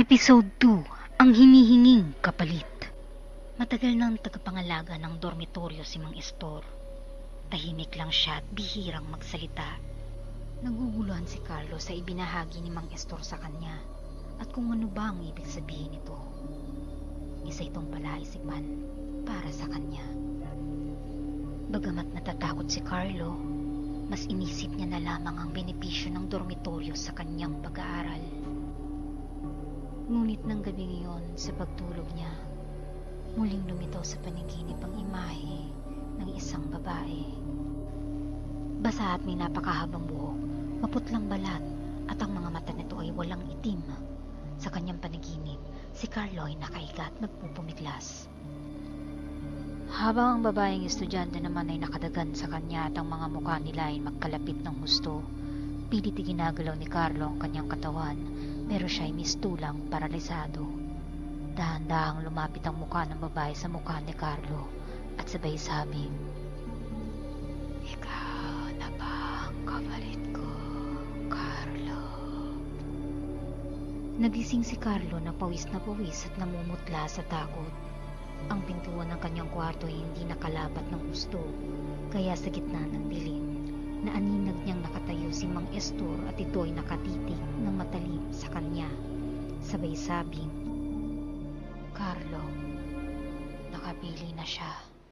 Episode 2, Ang Hinihinging Kapalit. Matagal nang tagapangalaga ng dormitoryo si Mang Estor. Tahimik lang siya at bihirang magsalita. Naguguluhan si Carlo sa ibinahagi ni Mang Estor sa kanya at kung ano ba ang ibig sabihin nito. Isa itong palaisipan para sa kanya. Bagamat natatakot si Carlo, mas inisip niya na lamang ang benepisyo ng dormitoryo sa kanyang pag-aaral. Ngunit ng gabi ngayon sa pagtulog niya, muling lumitaw sa panaginip ang imahe ng isang babae. Basa at may napakahabang buhok, maputlang balat at ang mga mata nito ay walang itim. Sa kanyang panaginip, si Carlo ay nakahiga at nagpupumiglas. Habang ang babaeng estudyante naman ay nakadagan sa kanya at ang mga mukha nila ay magkalapit ng husto, pilit ginagalaw ni Carlo ang kanyang katawan pero siya ay mistulang paralisado. Dahan-dahang lumapit ang mukha ng babae sa mukha ni Carlo at sabay sabing, "Ikaw na ba ang kapalit ko, Carlo?" Nagising si Carlo na pawis at namumutla sa takot. Ang pintuan ng kanyang kwarto ay hindi nakalapat ng husto, kaya sa gitna ng dilim, naaninag niyang nakatayo si Mang Estor at ito ay nakatitig ng matalim sa kanya. Sabay sabing, "Carlo, nakapili na siya."